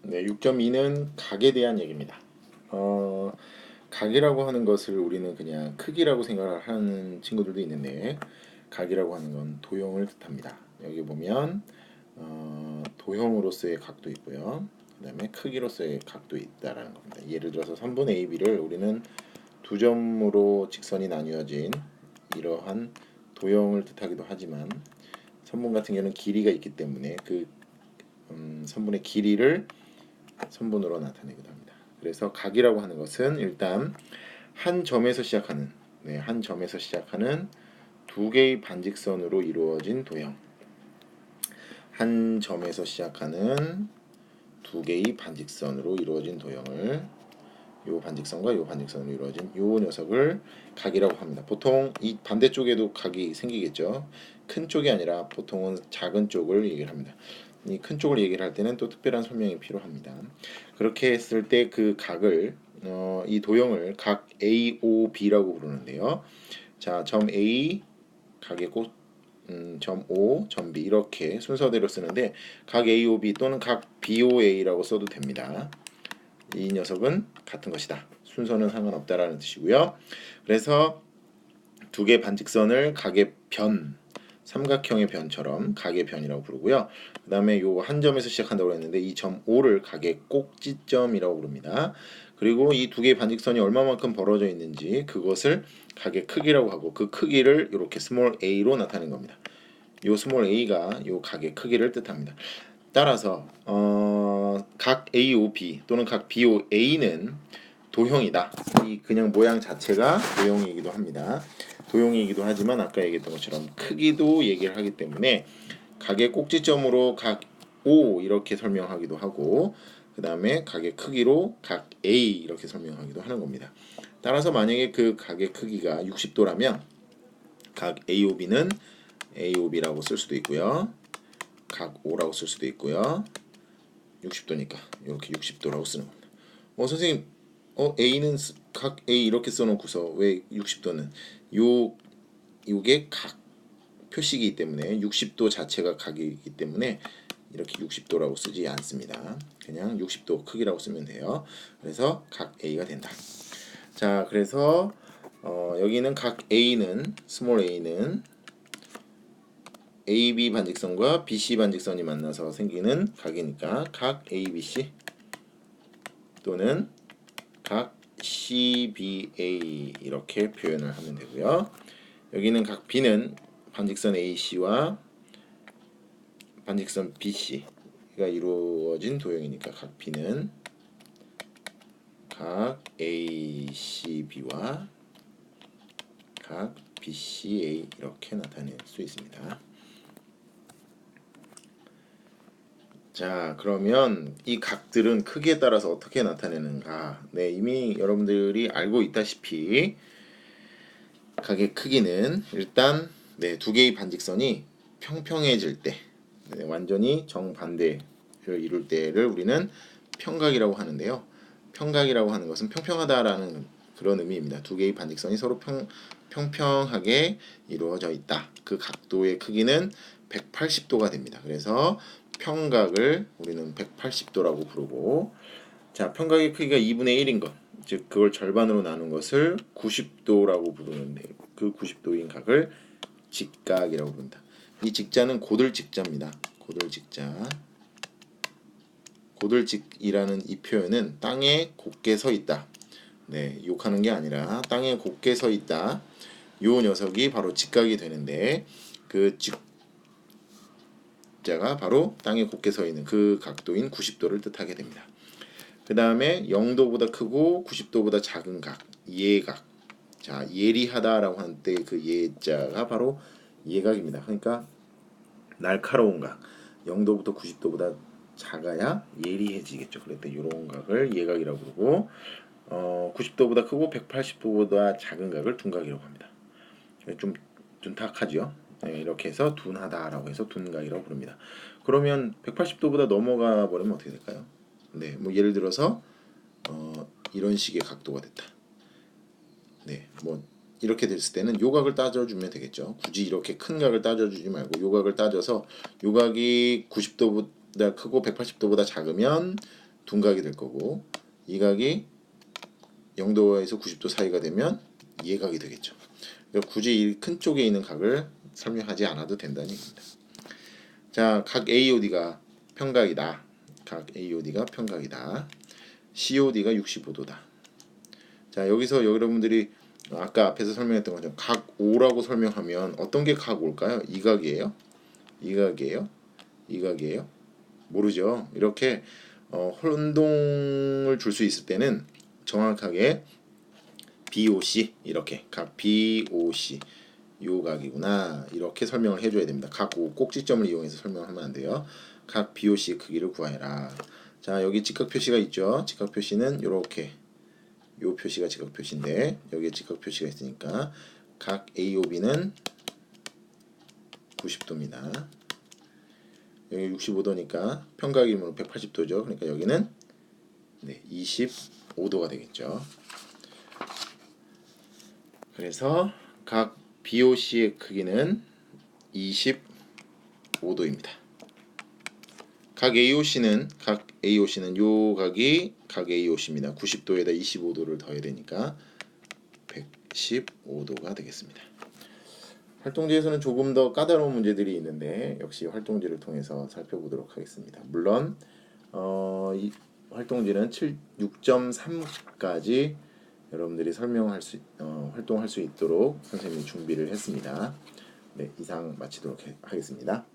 네, 6.2는 각에 대한 얘기입니다. 각이라고 하는 것을 우리는 그냥 크기라고 생각을 하는 친구들도 있는데, 각이라고 하는 건 도형을 뜻합니다. 여기 보면 도형으로서의 각도 있고요. 그 다음에 크기로서의 각도 있다라는 겁니다. 예를 들어서 3분의 AB를 우리는 두 점으로 직선이 나뉘어진 이러한 도형을 뜻하기도 하지만, 선분 같은 경우는 길이가 있기 때문에 그 선분의 길이를 선분으로 나타내기도 합니다. 그래서 각이라고 하는 것은 일단 한 점에서 시작하는 한 점에서 시작하는 두 개의 반직선으로 이루어진 도형. 한 점에서 시작하는 두 개의 반직선으로 이루어진 도형을 요 반직선과 요 반직선으로 이루어진 요 녀석을 각이라고 합니다. 보통 이 반대쪽에도 각이 생기겠죠. 큰 쪽이 아니라 보통은 작은 쪽을 얘기를 합니다. 이 큰 쪽을 얘기를 할 때는 또 특별한 설명이 필요합니다. 그렇게 했을 때 그 각을 이 도형을 각 AOB라고 부르는데요. 자, 점 A 각의 꼭 점 O, 점 B 이렇게 순서대로 쓰는데 각 AOB 또는 각 BOA라고 써도 됩니다. 이 녀석은 같은 것이다. 순서는 상관없다라는 뜻이고요. 그래서 두 개 반직선을 각의 변, 삼각형의 변처럼 각의 변이라고 부르고요. 그 다음에 요 한 점에서 시작한다고 했는데 이 점 O를 각의 꼭지점이라고 부릅니다. 그리고 이 두 개의 반직선이 얼마만큼 벌어져 있는지 그것을 각의 크기라고 하고 그 크기를 이렇게 스몰 a로 나타낸 겁니다. 요 스몰 a가 요 각의 크기를 뜻합니다. 따라서 각 AOB 또는 각 BOA는 도형이다. 이 그냥 모양 자체가 도형이기도 합니다. 도형이기도 하지만 아까 얘기했던 것처럼 크기도 얘기를 하기 때문에 각의 꼭지점으로 각 O 이렇게 설명하기도 하고 그 다음에 각의 크기로 각 A 이렇게 설명하기도 하는 겁니다. 따라서 만약에 그 각의 크기가 60도라면 각 AOB는 AOB라고 쓸 수도 있고요. 각 O라고 쓸 수도 있고요. 60도니까 이렇게 60도라고 쓰는 겁니다. 선생님, A는 각 A 이렇게 써놓고서 왜 60도는 요게 각 표식이기 때문에 60도 자체가 각이기 때문에 이렇게 60도라고 쓰지 않습니다. 그냥 60도 크기라고 쓰면 돼요. 그래서 각 A가 된다. 자, 그래서 여기는 각 A는 스몰 A는 AB 반직선과 BC 반직선이 만나서 생기는 각이니까 각 ABC 또는 각 CBA 이렇게 표현을 하면 되고요. 여기는 각 B는 반직선 AC와 반직선 BC가 이루어진 도형이니까 각 B는 각 ACB와 각 BCA 이렇게 나타낼 수 있습니다. 자, 그러면 이 각들은 크기에 따라서 어떻게 나타내는가? 네, 이미 여러분들이 알고 있다시피 각의 크기는 일단 두 개의 반직선이 평평해질 때, 완전히 정반대를 이룰 때를 우리는 평각이라고 하는데요. 평각이라고 하는 것은 평평하다라는 그런 의미입니다. 두 개의 반직선이 서로 평평하게 이루어져 있다. 그 각도의 크기는 180도가 됩니다. 그래서 평각을 우리는 180도라고 부르고, 자, 평각의 크기가 2분의 1인 것, 즉 그걸 절반으로 나눈 것을 90도라고 부르는데 그 90도인 각을 직각이라고 부른다. 이 직자는 고들직자입니다. 고들직자. 고들직이라는 이 표현은 땅에 곧게 서 있다. 네, 욕하는 게 아니라 땅에 곧게 서 있다. 요 녀석이 바로 직각이 되는데 그 직자가 바로 땅에 곧게 서 있는 그 각도인 90도를 뜻하게 됩니다. 그 다음에 0도보다 크고 90도보다 작은 각, 예각. 자, 예리하다라고 할 때 그 예자가 바로 예각입니다. 그러니까 날카로운 각. 0도부터 90도보다 작아야 예리해지겠죠. 그럴 때 이런 각을 예각이라고 부르고 90도보다 크고 180도보다 작은 각을 둔각이라고 합니다. 좀 둔탁하죠. 네, 이렇게 해서 둔하다라고 해서 둔각이라고 부릅니다. 그러면 180도보다 넘어가 버리면 어떻게 될까요? 네, 뭐 예를 들어서 이런 식의 각도가 됐다. 네, 뭐 이렇게 됐을 때는 요각을 따져주면 되겠죠. 굳이 이렇게 큰 각을 따져주지 말고 요각을 따져서 요각이 90도보다 크고 180도보다 작으면 둔각이 될 거고, 이 각이 0도에서 90도 사이가 되면 예각이 되겠죠. 그러니까 굳이 이 큰 쪽에 있는 각을 설명하지 않아도 된다는 얘기입니다. 자, 각 AOD가 평각이다. 각 AOD가 평각이다. COD가 65도다. 자, 여기서 여러분들이 아까 앞에서 설명했던 것처럼 각 O라고 설명하면 어떤 게 각 O일까요? 이 각이에요? 이 각이에요? 이 각이에요? 모르죠. 이렇게 혼동을 줄 수 있을 때는 정확하게 BOC, 이렇게 각 BOC 요 각이구나, 이렇게 설명을 해줘야 됩니다. 각 꼭지점을 이용해서 설명하면 안 돼요. 각 BOC의 크기를 구하여라. 자, 여기 직각 표시가 있죠. 직각 표시는 이렇게, 요 표시가 직각 표시인데 여기에 직각 표시가 있으니까 각 AOB는 90도입니다. 여기 65도니까 평각이면 180도죠. 그러니까 여기는 25도가 되겠죠. 그래서 각 BOC의 크기는 25도입니다. 각 AOC는 요 각이 각 AOC입니다. 90도에다 25도를 더해야 되니까 115도가 되겠습니다. 활동지에서는 조금 더 까다로운 문제들이 있는데 역시 활동지를 통해서 살펴보도록 하겠습니다. 물론 이 활동지는 6.3까지 여러분들이 활동할 수 있도록 선생님이 준비를 했습니다. 네, 이상 마치도록 하겠습니다.